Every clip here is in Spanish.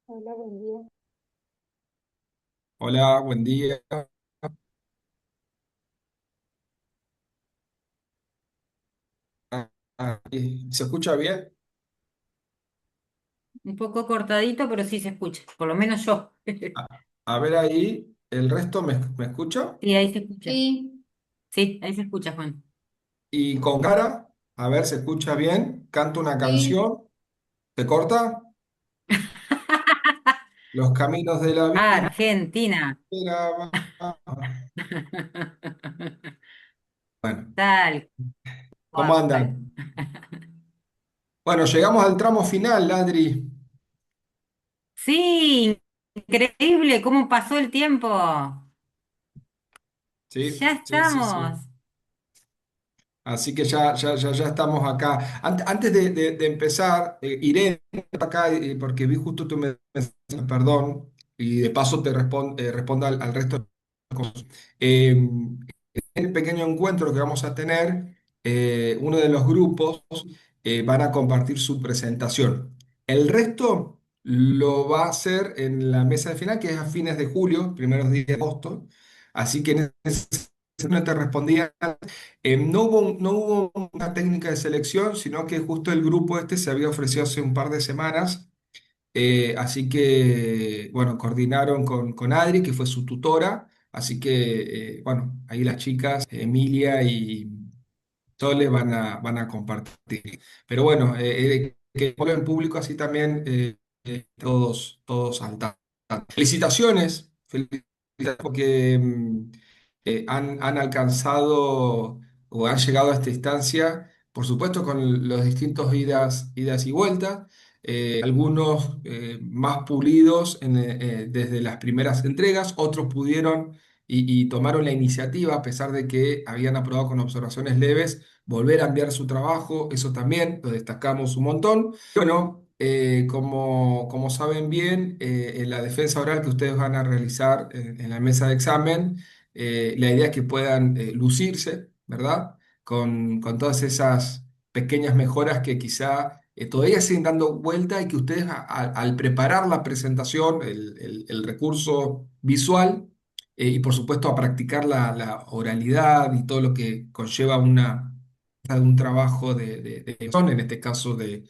Hola, buen día. Hola, buen día. ¿Se escucha bien? Un poco cortadito, pero sí se escucha, por lo menos yo. A ver ahí, ¿el resto me escucha? Sí, ahí se escucha. Sí, Sí, ahí se escucha, Juan. Y con cara, a ver, ¿se escucha bien? Canto una sí, canción, ¿se corta? Los caminos de la vida. Argentina. Bueno, Tal ¿cómo cual. andan? Bueno, llegamos al tramo final, Adri. Sí, increíble cómo pasó el tiempo. Sí, Ya sí, sí, sí. estamos. Así que ya estamos acá. Antes de empezar, Irene, acá, porque vi justo tu mensaje, perdón, y de paso te respondo al resto de las cosas. En el pequeño encuentro que vamos a tener, uno de los grupos van a compartir su presentación. El resto lo va a hacer en la mesa de final, que es a fines de julio, primeros días de agosto. Así que en ese no te respondía. No hubo una técnica de selección, sino que justo el grupo este se había ofrecido hace un par de semanas. Así que, bueno, coordinaron con Adri, que fue su tutora. Así que, bueno, ahí las chicas, Emilia y Sole van a compartir. Pero bueno, que ponlo en público así también todos al tanto. Felicitaciones porque han alcanzado o han llegado a esta instancia, por supuesto, con los distintos idas y vueltas, algunos más pulidos desde las primeras entregas, otros pudieron y tomaron la iniciativa, a pesar de que habían aprobado con observaciones leves, volver a enviar su trabajo, eso también lo destacamos un montón. Bueno, como saben bien, en la defensa oral que ustedes van a realizar en la mesa de examen, la idea es que puedan lucirse, ¿verdad? Con todas esas pequeñas mejoras que quizá todavía siguen dando vuelta y que ustedes al preparar la presentación, el recurso visual, y por supuesto a practicar la oralidad y todo lo que conlleva un trabajo de en este caso de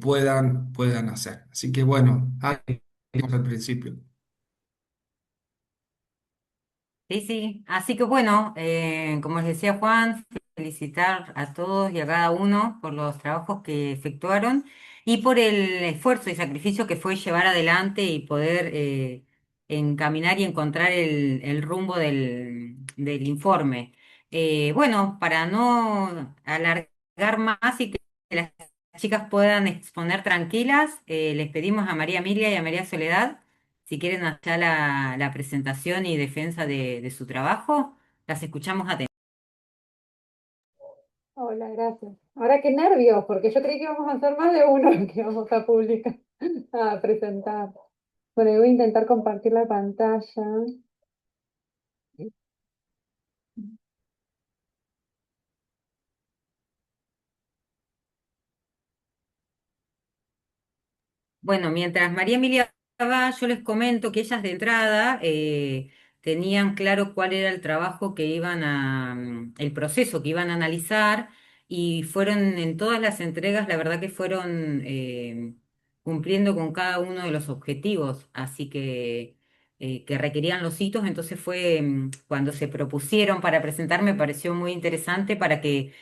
puedan hacer. Así que bueno, ahí vamos al principio. Sí, sí. Así que bueno, como les decía Juan, felicitar a todos y a cada uno por los trabajos que efectuaron y por el esfuerzo y sacrificio que fue llevar adelante y poder encaminar y encontrar el rumbo del informe. Bueno, para no alargar más y que las chicas puedan exponer tranquilas, les pedimos a María Emilia y a María Soledad si quieren hacer la presentación y defensa de su trabajo, las escuchamos atentos. hola, gracias. Ahora qué nervios, porque yo creí que íbamos a hacer más de uno que vamos a publicar, a presentar. Bueno, yo voy a intentar compartir la pantalla. Bueno, mientras María Emilia va, yo les comento que ellas de entrada tenían claro cuál era el trabajo que iban el proceso que iban a analizar y fueron en todas las entregas, la verdad que fueron cumpliendo con cada uno de los objetivos, así que requerían los hitos, entonces fue cuando se propusieron para presentar, me pareció muy interesante para que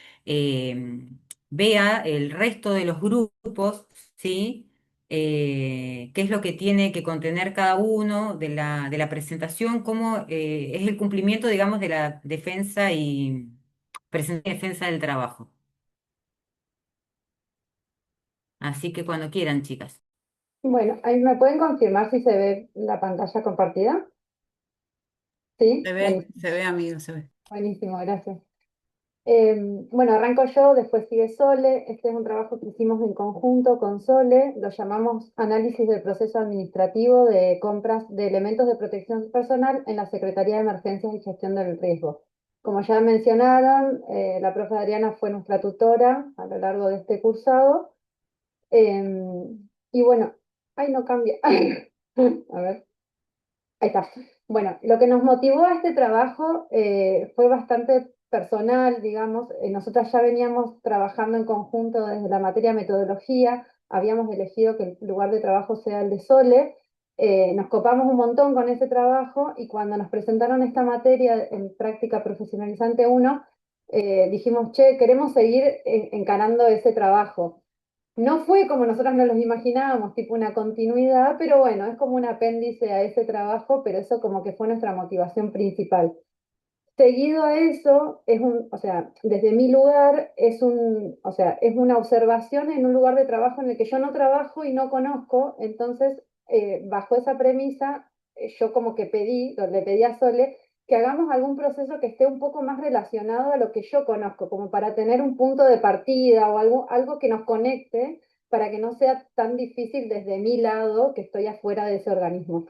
vea el resto de los grupos, ¿sí? Qué es lo que tiene que contener cada uno de la presentación, cómo es el cumplimiento, digamos, de la defensa y presentación y defensa del trabajo. Así que cuando quieran, chicas. Bueno, ahí me pueden confirmar si se ve la pantalla compartida. Sí, buenísimo, Se ve, amigo, se ve. buenísimo, gracias. Bueno, arranco yo, después sigue Sole. Este es un trabajo que hicimos en conjunto con Sole. Lo llamamos Análisis del proceso administrativo de compras de elementos de protección personal en la Secretaría de Emergencias y Gestión del Riesgo. Como ya mencionaron, la profe Adriana fue nuestra tutora a lo largo de este cursado. Y bueno, Ay, no cambia. A ver. Ahí está. Bueno, lo que nos motivó a este trabajo fue bastante personal, digamos. Nosotras ya veníamos trabajando en conjunto desde la materia metodología, habíamos elegido que el lugar de trabajo sea el de Sole, nos copamos un montón con ese trabajo y cuando nos presentaron esta materia en práctica profesionalizante uno, dijimos, che, queremos seguir encarando ese trabajo. No fue como nosotros nos los imaginábamos, tipo una continuidad, pero bueno, es como un apéndice a ese trabajo, pero eso como que fue nuestra motivación principal. Seguido a eso, o sea, desde mi lugar, o sea, es una observación en un lugar de trabajo en el que yo no trabajo y no conozco, entonces, bajo esa premisa, yo como que le pedí a Sole que hagamos algún proceso que esté un poco más relacionado a lo que yo conozco, como para tener un punto de partida o algo que nos conecte, para que no sea tan difícil desde mi lado, que estoy afuera de ese organismo.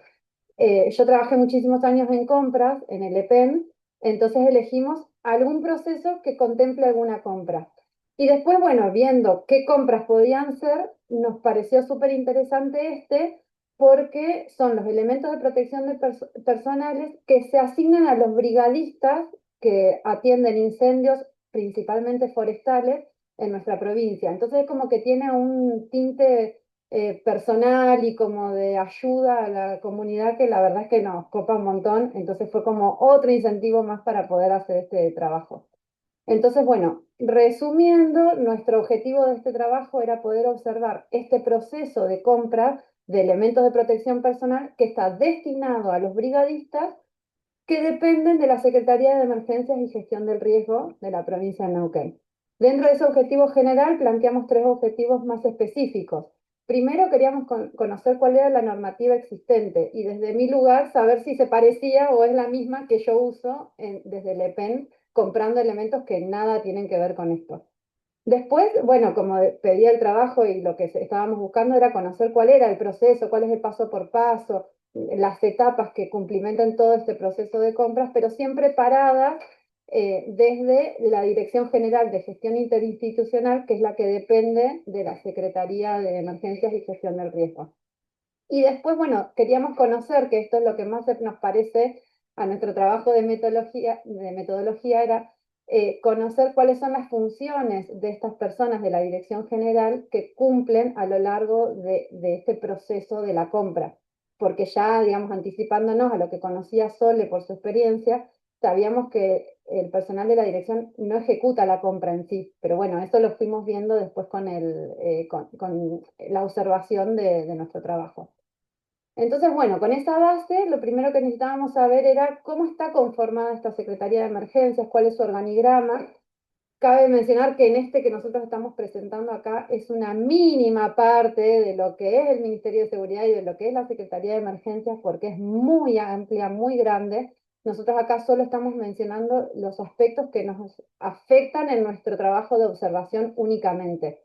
Yo trabajé muchísimos años en compras, en el EPEM, entonces elegimos algún proceso que contemple alguna compra. Y después, bueno, viendo qué compras podían ser, nos pareció súper interesante porque son los elementos de protección de personales que se asignan a los brigadistas que atienden incendios, principalmente forestales, en nuestra provincia. Entonces, como que tiene un tinte personal y como de ayuda a la comunidad que la verdad es que nos copa un montón, entonces fue como otro incentivo más para poder hacer este trabajo. Entonces, bueno, resumiendo, nuestro objetivo de este trabajo era poder observar este proceso de compra de elementos de protección personal que está destinado a los brigadistas que dependen de la Secretaría de Emergencias y Gestión del Riesgo de la provincia de Neuquén. Dentro de ese objetivo general planteamos tres objetivos más específicos. Primero queríamos conocer cuál era la normativa existente y desde mi lugar saber si se parecía o es la misma que yo uso desde el EPEN comprando elementos que nada tienen que ver con esto. Después, bueno, como pedía el trabajo y lo que estábamos buscando era conocer cuál era el proceso, cuál es el paso por paso, las etapas que cumplimentan todo este proceso de compras, pero siempre paradas desde la Dirección General de Gestión Interinstitucional, que es la que depende de la Secretaría de Emergencias y Gestión del Riesgo. Y después, bueno, queríamos conocer, que esto es lo que más nos parece a nuestro trabajo de metodología era conocer cuáles son las funciones de estas personas de la Dirección General que cumplen a lo largo de este proceso de la compra. Porque ya, digamos, anticipándonos a lo que conocía Sole por su experiencia, sabíamos que el personal de la dirección no ejecuta la compra en sí, pero bueno, eso lo fuimos viendo después con la observación de nuestro trabajo. Entonces, bueno, con esa base, lo primero que necesitábamos saber era cómo está conformada esta Secretaría de Emergencias, cuál es su organigrama. Cabe mencionar que en este que nosotros estamos presentando acá es una mínima parte de lo que es el Ministerio de Seguridad y de lo que es la Secretaría de Emergencias, porque es muy amplia, muy grande. Nosotros acá solo estamos mencionando los aspectos que nos afectan en nuestro trabajo de observación únicamente.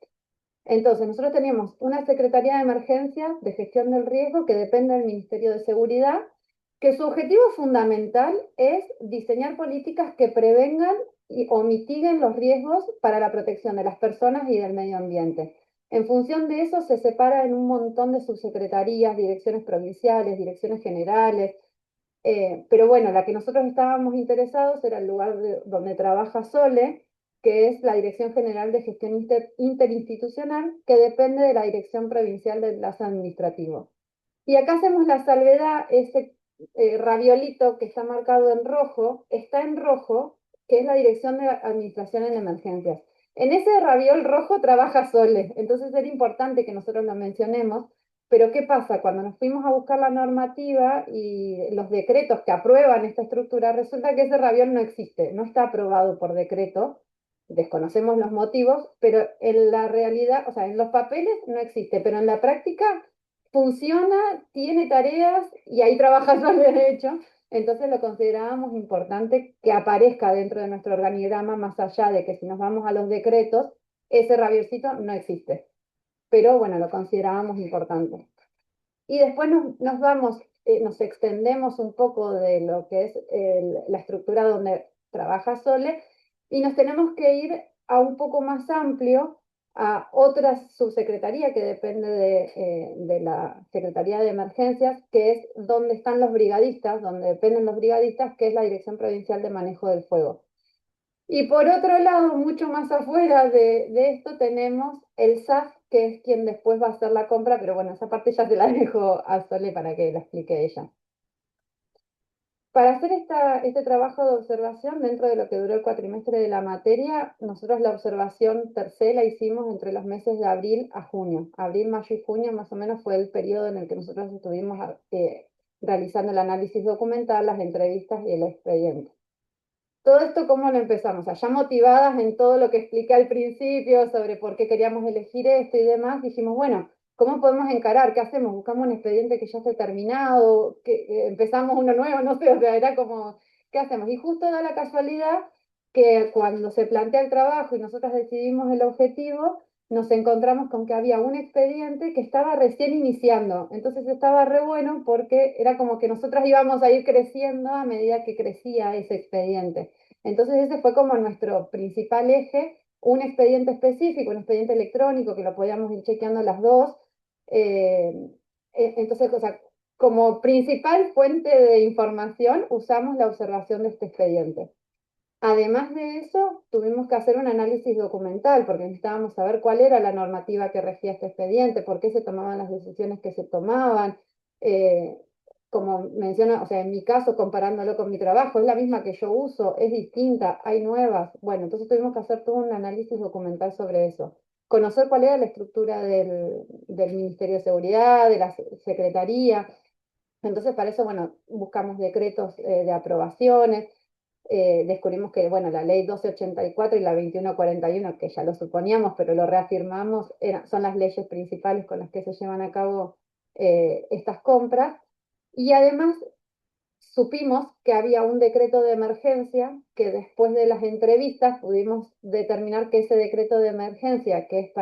Entonces, nosotros teníamos una Secretaría de Emergencias de Gestión del Riesgo que depende del Ministerio de Seguridad, que su objetivo fundamental es diseñar políticas que prevengan o mitiguen los riesgos para la protección de las personas y del medio ambiente. En función de eso se separa en un montón de subsecretarías, direcciones provinciales, direcciones generales, pero bueno, la que nosotros estábamos interesados era el lugar donde trabaja Sole, que es la Dirección General de Gestión Interinstitucional, que depende de la Dirección Provincial de Enlace Administrativo. Y acá hacemos la salvedad, ese raviolito que está marcado en rojo, está en rojo, que es la Dirección de Administración en Emergencias. En ese raviol rojo trabaja Sole, entonces era importante que nosotros lo mencionemos, pero ¿qué pasa? Cuando nos fuimos a buscar la normativa y los decretos que aprueban esta estructura, resulta que ese raviol no existe, no está aprobado por decreto, desconocemos los motivos, pero en la realidad, o sea, en los papeles no existe, pero en la práctica funciona, tiene tareas y ahí trabaja Sole de hecho, entonces lo considerábamos importante que aparezca dentro de nuestro organigrama, más allá de que si nos vamos a los decretos, ese raviolcito no existe pero bueno, lo considerábamos importante. Y después nos extendemos un poco de lo que es la estructura donde trabaja Sole y nos tenemos que ir a un poco más amplio a otra subsecretaría que depende de la Secretaría de Emergencias, que es donde están los brigadistas, donde dependen los brigadistas, que es la Dirección Provincial de Manejo del Fuego. Y por otro lado, mucho más afuera de esto, tenemos el SAF, que es quien después va a hacer la compra, pero bueno, esa parte ya se la dejo a Sole para que la explique ella. Para hacer este trabajo de observación, dentro de lo que duró el cuatrimestre de la materia, nosotros la observación per se la hicimos entre los meses de abril a junio. Abril, mayo y junio más o menos fue el periodo en el que nosotros estuvimos realizando el análisis documental, las entrevistas y el expediente. Todo esto, ¿cómo lo empezamos? Allá motivadas en todo lo que expliqué al principio sobre por qué queríamos elegir esto y demás, dijimos, bueno, ¿cómo podemos encarar? ¿Qué hacemos? ¿Buscamos un expediente que ya esté terminado? ¿Empezamos uno nuevo? No sé, o sea, era como, ¿qué hacemos? Y justo da la casualidad que cuando se plantea el trabajo y nosotros decidimos el objetivo, nos encontramos con que había un expediente que estaba recién iniciando. Entonces estaba re bueno porque era como que nosotras íbamos a ir creciendo a medida que crecía ese expediente. Entonces ese fue como nuestro principal eje, un expediente específico, un expediente electrónico que lo podíamos ir chequeando las dos. Eh, entonces, o sea, como principal fuente de información usamos la observación de este expediente. Además de eso, tuvimos que hacer un análisis documental porque necesitábamos saber cuál era la normativa que regía este expediente, por qué se tomaban las decisiones que se tomaban. Eh, Como menciona, o sea, en mi caso, comparándolo con mi trabajo, es la misma que yo uso, es distinta, hay nuevas. Bueno, entonces tuvimos que hacer todo un análisis documental sobre eso. Conocer cuál era la estructura del Ministerio de Seguridad, de la Secretaría. Entonces, para eso, bueno, buscamos decretos de aprobaciones, descubrimos que, bueno, la ley 1284 y la 2141, que ya lo suponíamos, pero lo reafirmamos, son las leyes principales con las que se llevan a cabo estas compras. Y además supimos que había un decreto de emergencia que después de las entrevistas pudimos determinar que ese decreto de emergencia, que es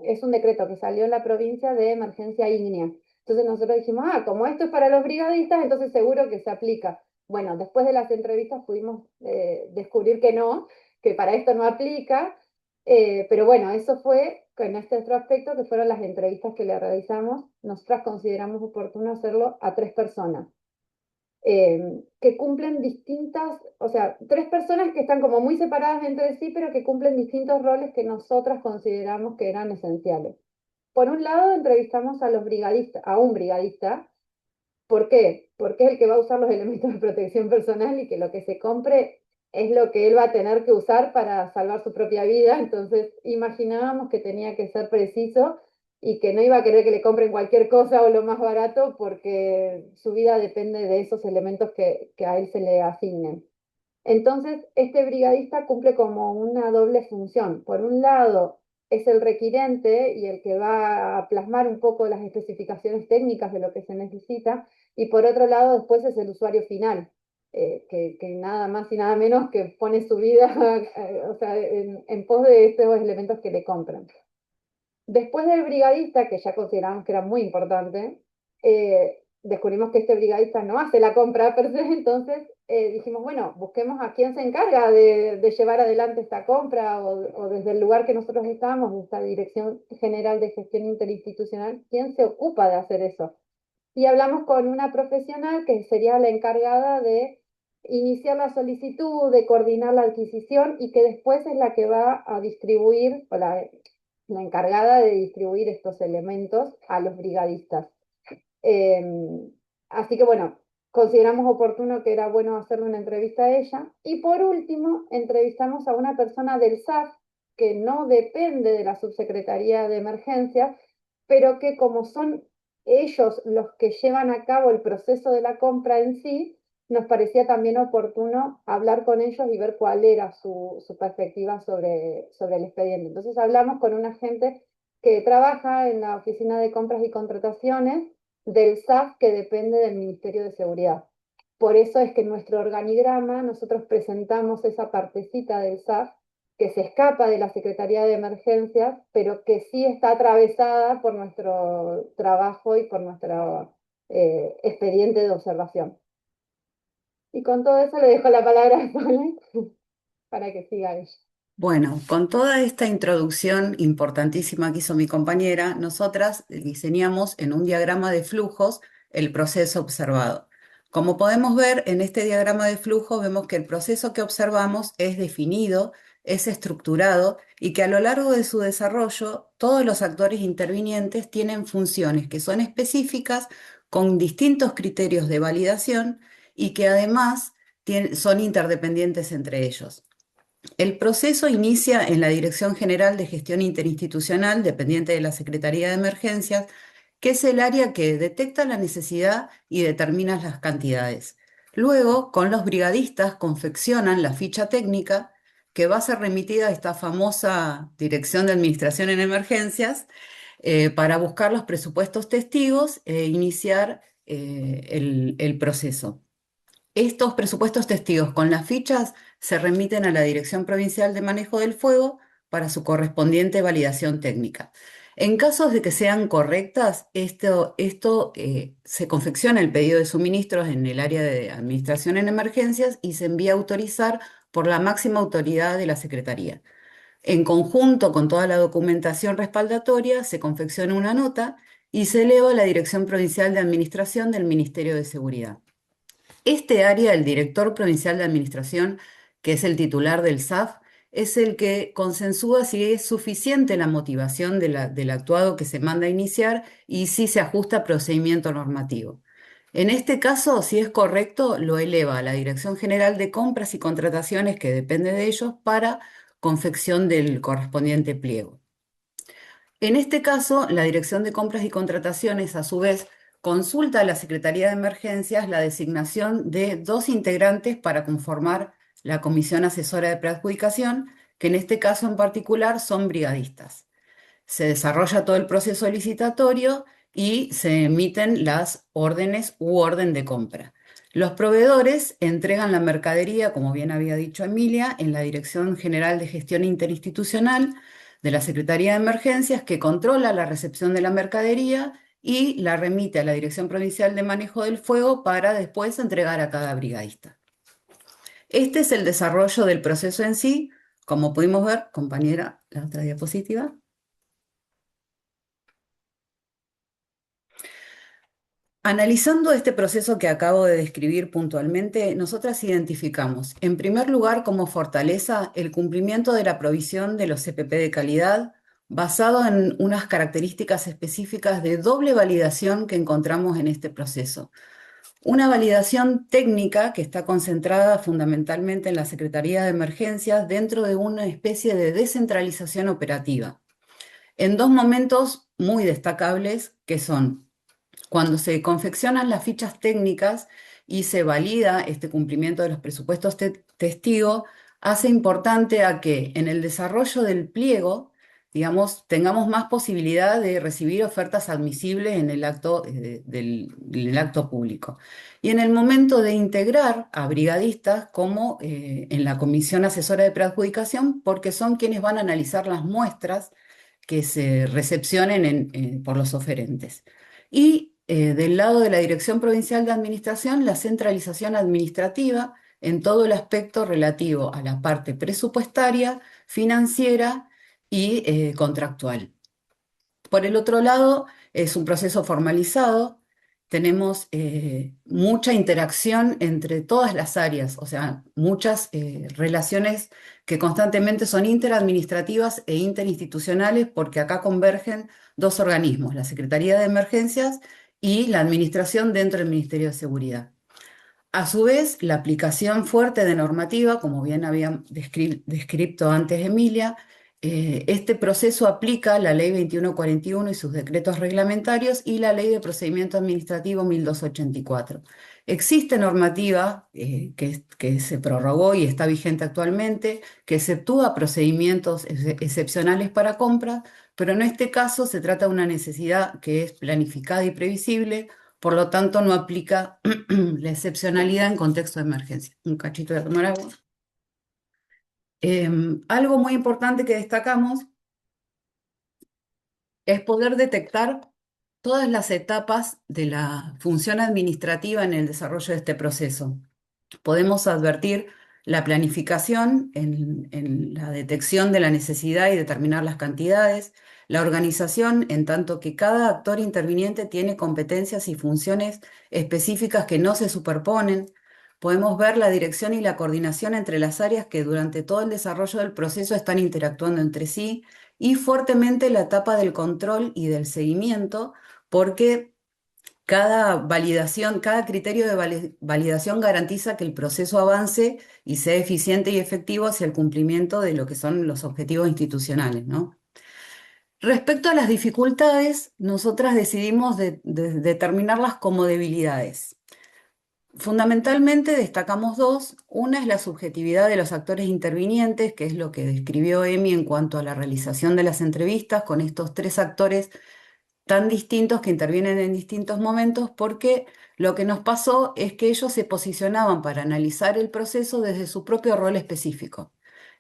es un decreto que salió en la provincia de emergencia ígnea. Entonces nosotros dijimos, como esto es para los brigadistas, entonces seguro que se aplica. Bueno, después de las entrevistas pudimos descubrir que no, que para esto no aplica, pero bueno, eso fue en este otro aspecto que fueron las entrevistas que le realizamos. Nosotras consideramos oportuno hacerlo a 3 personas que cumplen distintas, o sea, 3 personas que están como muy separadas entre sí, pero que cumplen distintos roles que nosotras consideramos que eran esenciales. Por un lado, entrevistamos a los brigadistas, a un brigadista. ¿Por qué? Porque es el que va a usar los elementos de protección personal y que lo que se compre es lo que él va a tener que usar para salvar su propia vida. Entonces, imaginábamos que tenía que ser preciso y que no iba a querer que le compren cualquier cosa o lo más barato porque su vida depende de esos elementos que a él se le asignen. Entonces, este brigadista cumple como una doble función. Por un lado, es el requirente y el que va a plasmar un poco las especificaciones técnicas de lo que se necesita, y por otro lado, después es el usuario final, que nada más y nada menos que pone su vida o sea, en pos de estos elementos que le compran. Después del brigadista, que ya consideramos que era muy importante, descubrimos que este brigadista no hace la compra per se, entonces dijimos, bueno, busquemos a quién se encarga de llevar adelante esta compra o desde el lugar que nosotros estamos, de esta Dirección General de Gestión Interinstitucional, ¿quién se ocupa de hacer eso? Y hablamos con una profesional que sería la encargada de iniciar la solicitud, de coordinar la adquisición y que después es la que va a distribuir, o la encargada de distribuir estos elementos a los brigadistas. Eh, Así que bueno, consideramos oportuno que era bueno hacerle una entrevista a ella. Y por último, entrevistamos a una persona del SAF que no depende de la Subsecretaría de Emergencia, pero que como son ellos los que llevan a cabo el proceso de la compra en sí, nos parecía también oportuno hablar con ellos y ver cuál era su perspectiva sobre el expediente. Entonces hablamos con un agente que trabaja en la Oficina de Compras y Contrataciones del SAF que depende del Ministerio de Seguridad. Por eso es que en nuestro organigrama nosotros presentamos esa partecita del SAF que se escapa de la Secretaría de Emergencias, pero que sí está atravesada por nuestro trabajo y por nuestro expediente de observación. Y con todo eso le dejo la palabra a Sole para que siga ella. Bueno, con toda esta introducción importantísima que hizo mi compañera, nosotras diseñamos en un diagrama de flujos el proceso observado. Como podemos ver en este diagrama de flujo, vemos que el proceso que observamos es definido, es estructurado y que a lo largo de su desarrollo todos los actores intervinientes tienen funciones que son específicas con distintos criterios de validación y que además son interdependientes entre ellos. El proceso inicia en la Dirección General de Gestión Interinstitucional, dependiente de la Secretaría de Emergencias, que es el área que detecta la necesidad y determina las cantidades. Luego, con los brigadistas, confeccionan la ficha técnica que va a ser remitida a esta famosa Dirección de Administración en Emergencias para buscar los presupuestos testigos e iniciar el proceso. Estos presupuestos testigos con las fichas se remiten a la Dirección Provincial de Manejo del Fuego para su correspondiente validación técnica. En casos de que sean correctas, se confecciona el pedido de suministros en el área de administración en emergencias y se envía a autorizar por la máxima autoridad de la Secretaría. En conjunto con toda la documentación respaldatoria, se confecciona una nota y se eleva a la Dirección Provincial de Administración del Ministerio de Seguridad. Este área, el director provincial de administración, que es el titular del SAF, es el que consensúa si es suficiente la motivación del actuado que se manda a iniciar y si se ajusta a procedimiento normativo. En este caso, si es correcto, lo eleva a la Dirección General de Compras y Contrataciones, que depende de ellos, para confección del correspondiente pliego. En este caso, la Dirección de Compras y Contrataciones, a su vez, consulta a la Secretaría de Emergencias la designación de 2 integrantes para conformar la Comisión Asesora de Preadjudicación, que en este caso en particular son brigadistas. Se desarrolla todo el proceso licitatorio y se emiten las órdenes u orden de compra. Los proveedores entregan la mercadería, como bien había dicho Emilia, en la Dirección General de Gestión Interinstitucional de la Secretaría de Emergencias, que controla la recepción de la mercadería y la remite a la Dirección Provincial de Manejo del Fuego para después entregar a cada brigadista. Este es el desarrollo del proceso en sí. Como pudimos ver, compañera, la otra diapositiva. Analizando este proceso que acabo de describir puntualmente, nosotras identificamos, en primer lugar, como fortaleza el cumplimiento de la provisión de los CPP de calidad, basado en unas características específicas de doble validación que encontramos en este proceso. Una validación técnica que está concentrada fundamentalmente en la Secretaría de Emergencias dentro de una especie de descentralización operativa, en 2 momentos muy destacables que son cuando se confeccionan las fichas técnicas y se valida este cumplimiento de los presupuestos testigo, hace importante a que en el desarrollo del pliego, digamos, tengamos más posibilidad de recibir ofertas admisibles en el acto, del acto público. Y en el momento de integrar a brigadistas como en la Comisión Asesora de Preadjudicación, porque son quienes van a analizar las muestras que se recepcionen por los oferentes. Y del lado de la Dirección Provincial de Administración, la centralización administrativa en todo el aspecto relativo a la parte presupuestaria, financiera y contractual. Por el otro lado, es un proceso formalizado, tenemos mucha interacción entre todas las áreas, o sea, muchas relaciones que constantemente son interadministrativas e interinstitucionales, porque acá convergen 2 organismos, la Secretaría de Emergencias y la administración dentro del Ministerio de Seguridad. A su vez, la aplicación fuerte de normativa, como bien había descrito antes Emilia, este proceso aplica la Ley 2141 y sus decretos reglamentarios y la Ley de Procedimiento Administrativo 1284. Existe normativa que se prorrogó y está vigente actualmente, que exceptúa procedimientos excepcionales para compra, pero en este caso se trata de una necesidad que es planificada y previsible, por lo tanto no aplica la excepcionalidad en contexto de emergencia. Un cachito de tomar agua. Algo muy importante que destacamos es poder detectar todas las etapas de la función administrativa en el desarrollo de este proceso. Podemos advertir la planificación en la detección de la necesidad y determinar las cantidades, la organización en tanto que cada actor interviniente tiene competencias y funciones específicas que no se superponen. Podemos ver la dirección y la coordinación entre las áreas que durante todo el desarrollo del proceso están interactuando entre sí y fuertemente la etapa del control y del seguimiento, porque cada validación, cada criterio de validación garantiza que el proceso avance y sea eficiente y efectivo hacia el cumplimiento de lo que son los objetivos institucionales, ¿no? Respecto a las dificultades, nosotras decidimos determinarlas como debilidades. Fundamentalmente destacamos dos. Una es la subjetividad de los actores intervinientes, que es lo que describió Emi en cuanto a la realización de las entrevistas con estos tres actores tan distintos que intervienen en distintos momentos, porque lo que nos pasó es que ellos se posicionaban para analizar el proceso desde su propio rol específico.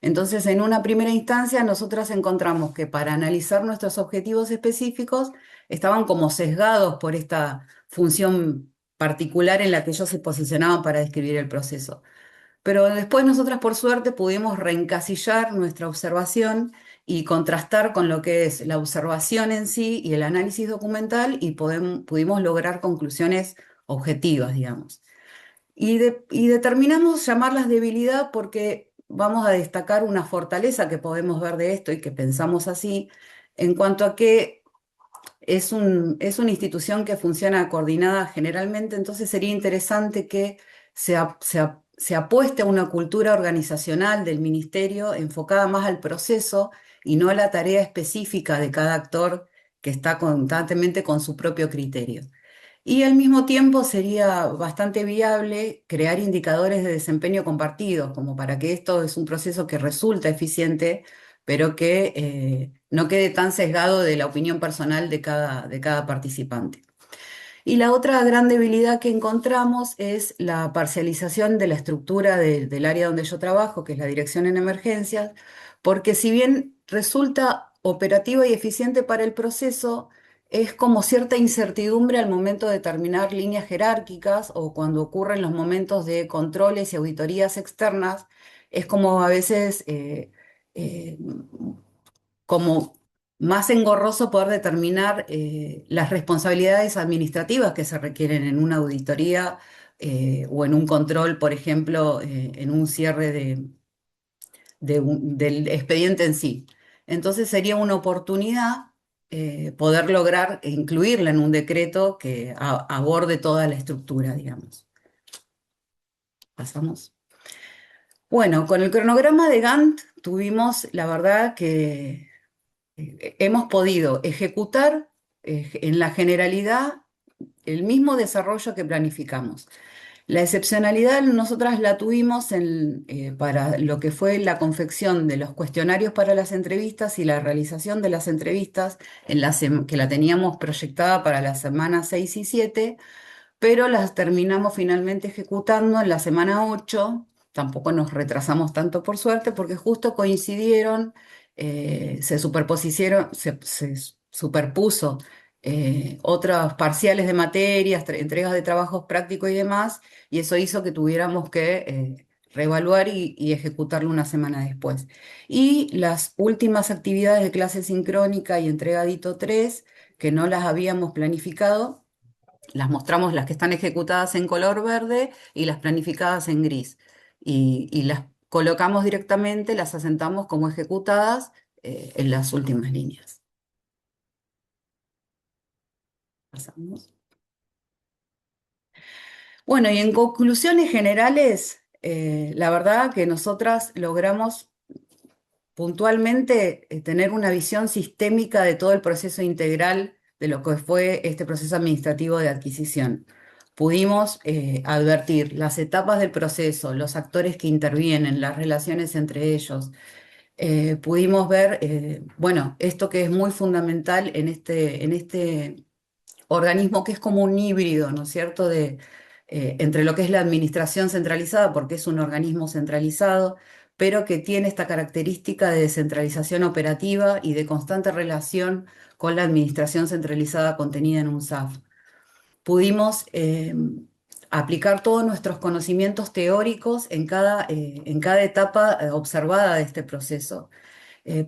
Entonces, en una primera instancia, nosotras encontramos que para analizar nuestros objetivos específicos estaban como sesgados por esta función particular en la que ellos se posicionaban para describir el proceso. Pero después nosotras, por suerte, pudimos reencasillar nuestra observación y contrastar con lo que es la observación en sí y el análisis documental y pudimos lograr conclusiones objetivas, digamos. Y determinamos llamarlas debilidad porque vamos a destacar una fortaleza que podemos ver de esto y que pensamos así, en cuanto a que es una institución que funciona coordinada generalmente, entonces sería interesante que se apueste a una cultura organizacional del ministerio enfocada más al proceso y no a la tarea específica de cada actor que está constantemente con su propio criterio. Y al mismo tiempo sería bastante viable crear indicadores de desempeño compartidos, como para que esto es un proceso que resulta eficiente, pero que no quede tan sesgado de la opinión personal de cada participante. Y la otra gran debilidad que encontramos es la parcialización de la estructura del área donde yo trabajo, que es la dirección en emergencias, porque si bien resulta operativa y eficiente para el proceso, es como cierta incertidumbre al momento de determinar líneas jerárquicas o cuando ocurren los momentos de controles y auditorías externas, es como a veces eh, como más engorroso poder determinar las responsabilidades administrativas que se requieren en una auditoría o en un control, por ejemplo, en un cierre del expediente en sí. Entonces sería una oportunidad poder lograr incluirla en un decreto que aborde toda la estructura, digamos. Pasamos. Bueno, con el cronograma de Gantt tuvimos, la verdad, que hemos podido ejecutar en la generalidad el mismo desarrollo que planificamos. La excepcionalidad nosotras la tuvimos para lo que fue la confección de los cuestionarios para las entrevistas y la realización de las entrevistas que la teníamos proyectada para las semanas 6 y 7, pero las terminamos finalmente ejecutando en la semana 8. Tampoco nos retrasamos tanto por suerte, porque justo coincidieron, se superpusieron, se superpuso otros parciales de materias, entregas de trabajos prácticos y demás, y eso hizo que tuviéramos que reevaluar y ejecutarlo una semana después. Y las últimas actividades de clase sincrónica y entregadito 3, que no las habíamos planificado, las mostramos las que están ejecutadas en color verde y las planificadas en gris. Y las colocamos directamente, las asentamos como ejecutadas en las últimas líneas. Pasamos. Bueno, y en conclusiones generales, la verdad que nosotras logramos puntualmente tener una visión sistémica de todo el proceso integral de lo que fue este proceso administrativo de adquisición. Pudimos advertir las etapas del proceso, los actores que intervienen, las relaciones entre ellos. Pudimos ver, bueno, esto que es muy fundamental en este organismo que es como un híbrido, ¿no es cierto?, entre lo que es la administración centralizada, porque es un organismo centralizado, pero que tiene esta característica de descentralización operativa y de constante relación con la administración centralizada contenida en un SAF. Pudimos aplicar todos nuestros conocimientos teóricos en cada etapa observada de este proceso.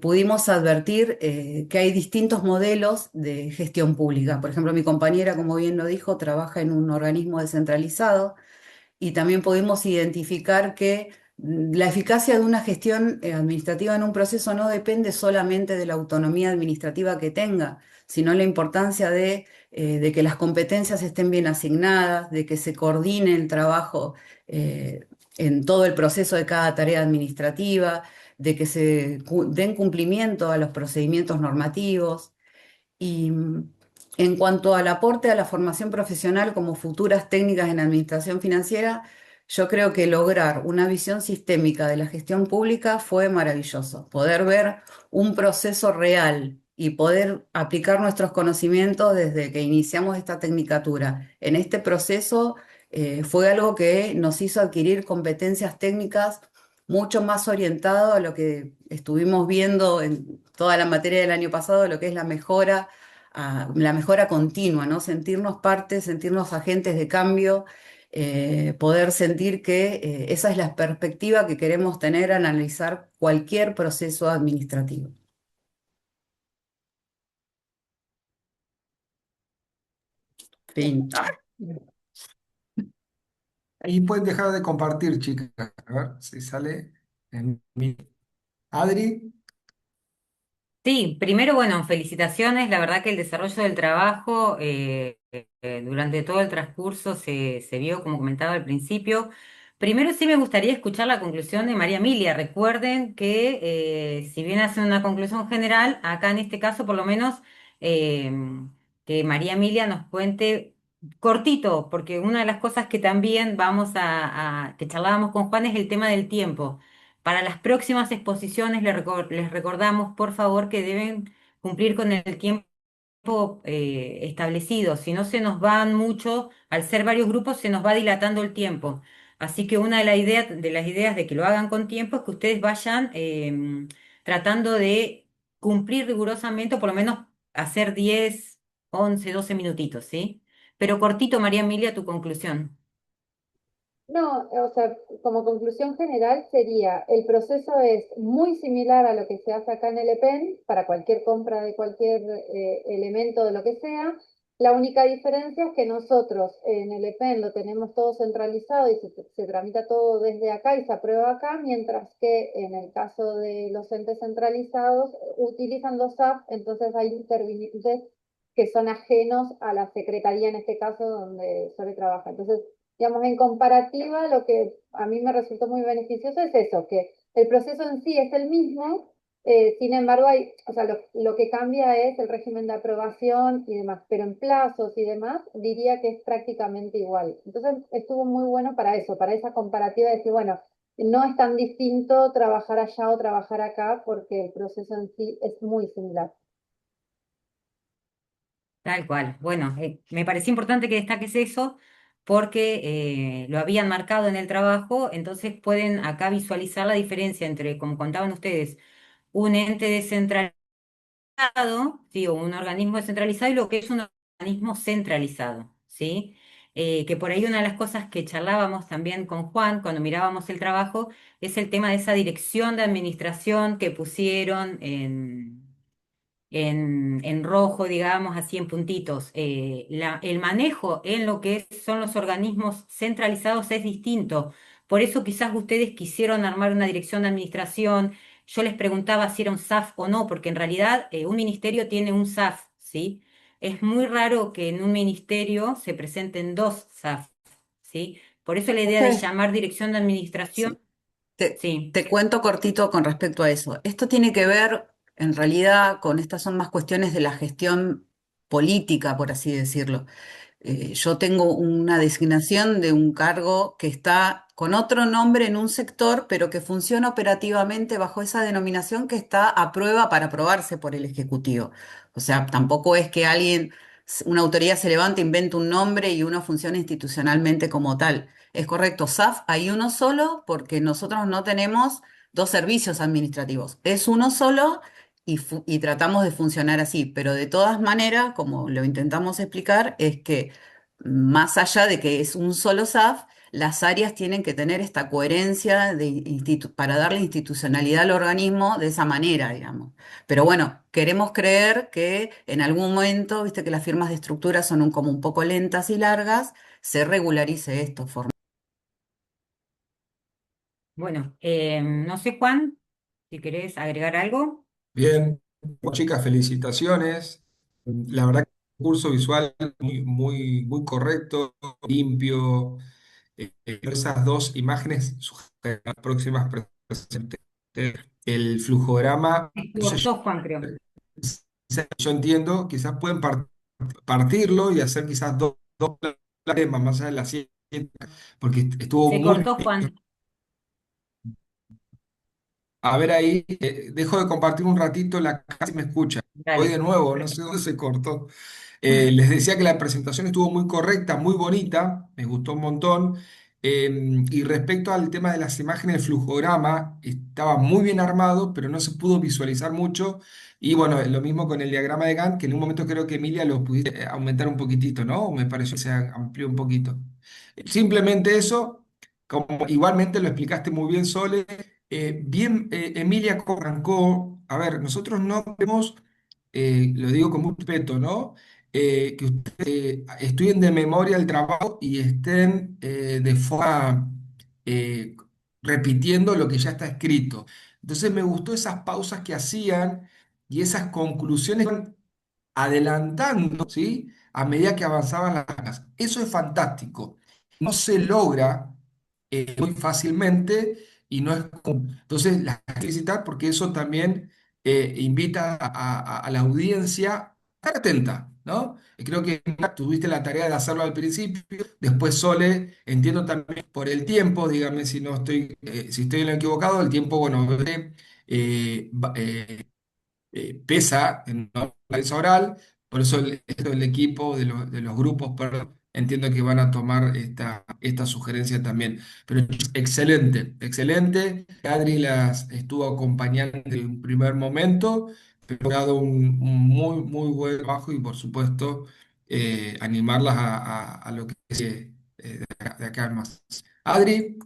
Pudimos advertir que hay distintos modelos de gestión pública. Por ejemplo, mi compañera, como bien lo dijo, trabaja en un organismo descentralizado y también pudimos identificar que la eficacia de una gestión administrativa en un proceso no depende solamente de la autonomía administrativa que tenga, sino la importancia de que las competencias estén bien asignadas, de que se coordine el trabajo en todo el proceso de cada tarea administrativa, de que se den cumplimiento a los procedimientos normativos. Y en cuanto al aporte a la formación profesional como futuras técnicas en administración financiera, yo creo que lograr una visión sistémica de la gestión pública fue maravilloso. Poder ver un proceso real y poder aplicar nuestros conocimientos desde que iniciamos esta tecnicatura en este proceso fue algo que nos hizo adquirir competencias técnicas mucho más orientado a lo que estuvimos viendo en toda la materia del año pasado, lo que es la mejora continua, ¿no? Sentirnos parte, sentirnos agentes de cambio, poder sentir que esa es la perspectiva que queremos tener al analizar cualquier proceso administrativo. Fin. Ahí pueden dejar de compartir, chicas. A ver si sale en mi. Adri. Sí, primero, bueno, felicitaciones. La verdad que el desarrollo del trabajo durante todo el transcurso se vio, como comentaba al principio. Primero sí me gustaría escuchar la conclusión de María Emilia. Recuerden que si bien hacen una conclusión general, acá en este caso por lo menos eh, que María Emilia nos cuente cortito, porque una de las cosas que también que charlábamos con Juan es el tema del tiempo. Para las próximas exposiciones les recordamos, por favor, que deben cumplir con el tiempo establecido. Si no se nos van mucho, al ser varios grupos, se nos va dilatando el tiempo. Así que una de las ideas de que lo hagan con tiempo es que ustedes vayan tratando de cumplir rigurosamente, o por lo menos hacer 10, 11, 12 minutitos, ¿sí? Pero cortito, María Emilia, tu conclusión. No, o sea, como conclusión general sería, el proceso es muy similar a lo que se hace acá en el EPEN para cualquier compra de cualquier elemento de lo que sea. La única diferencia es que nosotros en el EPEN lo tenemos todo centralizado y se tramita todo desde acá y se aprueba acá, mientras que en el caso de los entes centralizados utilizan los SAP, entonces hay intervinientes que son ajenos a la secretaría en este caso donde Sole trabaja. Entonces, digamos, en comparativa, lo que a mí me resultó muy beneficioso es eso, que el proceso en sí es el mismo, sin embargo, o sea, lo que cambia es el régimen de aprobación y demás, pero en plazos y demás, diría que es prácticamente igual. Entonces, estuvo muy bueno para eso, para esa comparativa de decir, bueno, no es tan distinto trabajar allá o trabajar acá, porque el proceso en sí es muy similar. Tal cual. Bueno, me pareció importante que destaques eso porque lo habían marcado en el trabajo, entonces pueden acá visualizar la diferencia entre, como contaban ustedes, un ente descentralizado, sí, o un organismo descentralizado y lo que es un organismo centralizado, ¿sí? Que por ahí una de las cosas que charlábamos también con Juan cuando mirábamos el trabajo es el tema de esa dirección de administración que pusieron en rojo, digamos, así en puntitos. El manejo en lo que son los organismos centralizados es distinto. Por eso quizás ustedes quisieron armar una dirección de administración. Yo les preguntaba si era un SAF o no, porque en realidad un ministerio tiene un SAF, ¿sí? Es muy raro que en un ministerio se presenten dos SAF, ¿sí? Por eso la idea de Este, llamar dirección de administración, sí. Te sí. cuento cortito con respecto a eso. Esto tiene que ver, en realidad, con estas son más cuestiones de la gestión política, por así decirlo. Yo tengo una designación de un cargo que está con otro nombre en un sector, pero que funciona operativamente bajo esa denominación que está a prueba para aprobarse por el Ejecutivo. O sea, tampoco es que una autoridad se levante, invente un nombre y uno funcione institucionalmente como tal. Es correcto, SAF hay uno solo porque nosotros no tenemos dos servicios administrativos. Es uno solo y tratamos de funcionar así, pero de todas maneras, como lo intentamos explicar, es que más allá de que es un solo SAF, las áreas tienen que tener esta coherencia para darle institucionalidad al organismo de esa manera, digamos. Pero bueno, queremos creer que en algún momento, viste que las firmas de estructura son como un poco lentas y largas, se regularice esto. Bueno, no sé, Juan, si querés agregar algo. Bien, bueno, chicas, felicitaciones. La verdad que el curso visual muy correcto, limpio. Esas dos imágenes sugieren las próximas presentaciones. El flujograma, Se no sé, cortó, Juan, creo. yo entiendo, quizás pueden partirlo y hacer quizás dos temas más allá de las siete, porque estuvo Se muy cortó, bien. Juan. A ver ahí, dejo de compartir un ratito, la casi me escucha. Voy de Dale. nuevo, no sé dónde se cortó. Les decía que la presentación estuvo muy correcta, muy bonita, me gustó un montón. Y respecto al tema de las imágenes, el flujograma estaba muy bien armado, pero no se pudo visualizar mucho. Y bueno, lo mismo con el diagrama de Gantt, que en un momento creo que Emilia lo pudiste aumentar un poquitito, ¿no? Me pareció que se amplió un poquito. Simplemente eso, como igualmente lo explicaste muy bien, Sole. Bien, Emilia, ¿cómo arrancó? A ver, nosotros no vemos, lo digo con mucho respeto, ¿no? Que ustedes estudien de memoria el trabajo y estén de forma eh, repitiendo lo que ya está escrito. Entonces me gustó esas pausas que hacían y esas conclusiones que iban adelantando, ¿sí? A medida que avanzaban las páginas. Eso es fantástico. No se logra muy fácilmente y no es común. Entonces, las quiero felicitar porque eso también invita a la audiencia a estar atenta, ¿no? Y creo que tuviste la tarea de hacerlo al principio, después Sole, entiendo también por el tiempo, dígame si no estoy, si estoy en lo equivocado, el tiempo, bueno, pesa en la prensa oral, por eso el equipo de los grupos, perdón, entiendo que van a tomar esta sugerencia también. Pero excelente, excelente. Adri las estuvo acompañando en un primer momento, pero ha dado un muy buen trabajo y por supuesto animarlas a lo que sigue de acá en más. Adri,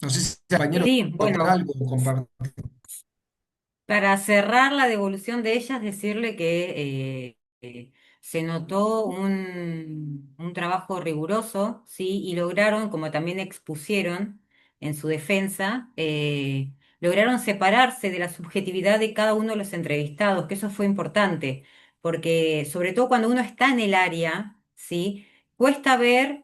no sé si compañeros Sí, quieren contar bueno. algo o compartir. Para cerrar la devolución de ellas, decirle que se notó un trabajo riguroso, ¿sí? Y lograron, como también expusieron en su defensa, lograron separarse de la subjetividad de cada uno de los entrevistados, que eso fue importante, porque sobre todo cuando uno está en el área, ¿sí? Cuesta ver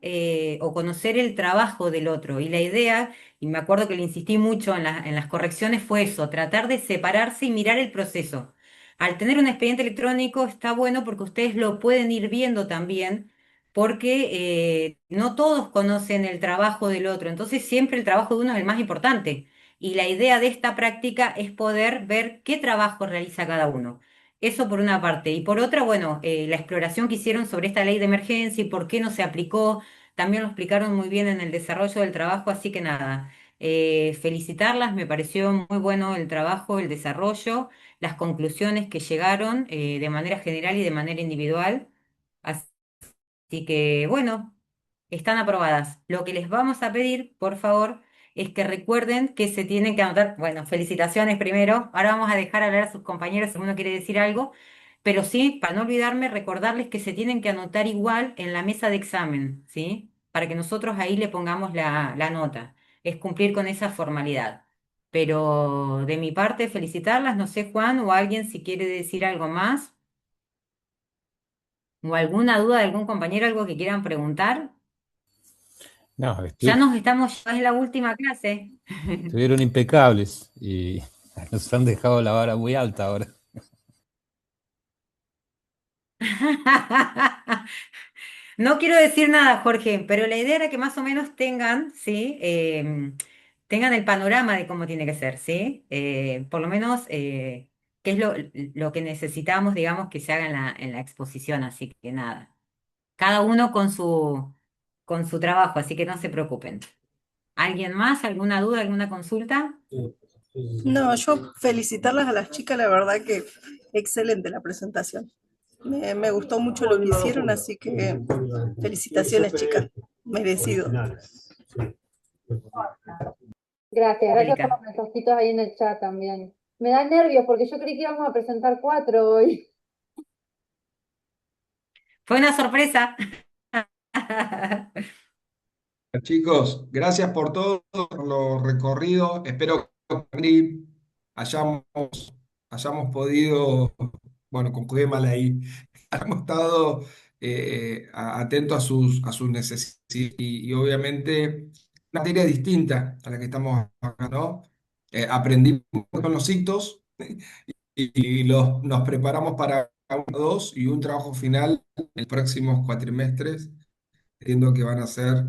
o conocer el trabajo del otro. Y la idea, y me acuerdo que le insistí mucho en las correcciones, fue eso, tratar de separarse y mirar el proceso. Al tener un expediente electrónico está bueno porque ustedes lo pueden ir viendo también, porque no todos conocen el trabajo del otro, entonces siempre el trabajo de uno es el más importante. Y la idea de esta práctica es poder ver qué trabajo realiza cada uno. Eso por una parte. Y por otra, bueno, la exploración que hicieron sobre esta ley de emergencia y por qué no se aplicó, también lo explicaron muy bien en el desarrollo del trabajo, así que nada, felicitarlas, me pareció muy bueno el trabajo, el desarrollo, las conclusiones que llegaron de manera general y de manera individual. Así que bueno, están aprobadas. Lo que les vamos a pedir, por favor, es que recuerden que se tienen que anotar. Bueno, felicitaciones primero. Ahora vamos a dejar hablar a sus compañeros si uno quiere decir algo. Pero sí, para no olvidarme, recordarles que se tienen que anotar igual en la mesa de examen, ¿sí? Para que nosotros ahí le pongamos la nota. Es cumplir con esa formalidad. Pero de mi parte, felicitarlas. No sé, Juan o alguien si quiere decir algo más o alguna duda de algún compañero, algo que quieran preguntar. No, Ya nos estamos, ya es la última clase. estuvieron impecables y nos han dejado la vara muy alta ahora. No quiero decir nada, Jorge, pero la idea era que más o menos tengan, ¿sí? Tengan el panorama de cómo tiene que ser, ¿sí? Por lo menos, qué es lo que necesitamos, digamos, que se haga en la exposición, así que nada. Cada uno con su trabajo, así que no se preocupen. ¿Alguien más? ¿Alguna duda? ¿Alguna consulta? No, yo felicitarlas a las chicas, la verdad que excelente la presentación. Me gustó mucho lo que hicieron, así que felicitaciones, chicas. Merecido. Gracias por Erika. los mensajitos ahí en el chat también. Me da nervios porque yo creí que íbamos a presentar 4 hoy. Fue una sorpresa. Chicos, gracias por todo, por los recorridos. Espero que hayamos, hayamos podido, bueno, con Cuémala ahí, hayamos estado atentos a sus necesidades y obviamente una materia distinta a la que estamos acá, ¿no? Aprendimos con los hitos y nos preparamos para uno, dos y un trabajo final en los próximos cuatrimestres. Entiendo que van a ser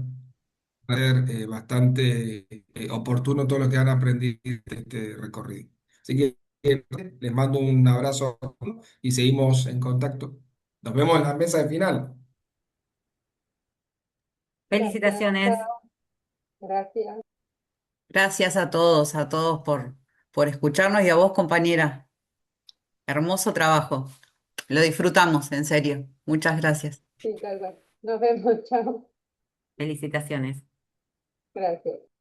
bastante oportuno todo lo que han aprendido de este recorrido. Así que les mando un abrazo y seguimos en contacto. Nos vemos en la mesa de final. Gracias, Felicitaciones. chao. Gracias. Gracias a todos por escucharnos y a vos, compañera. Hermoso trabajo. Lo disfrutamos, en serio. Muchas gracias. Sí, tal cual. Nos vemos, chao. Felicitaciones. Gracias.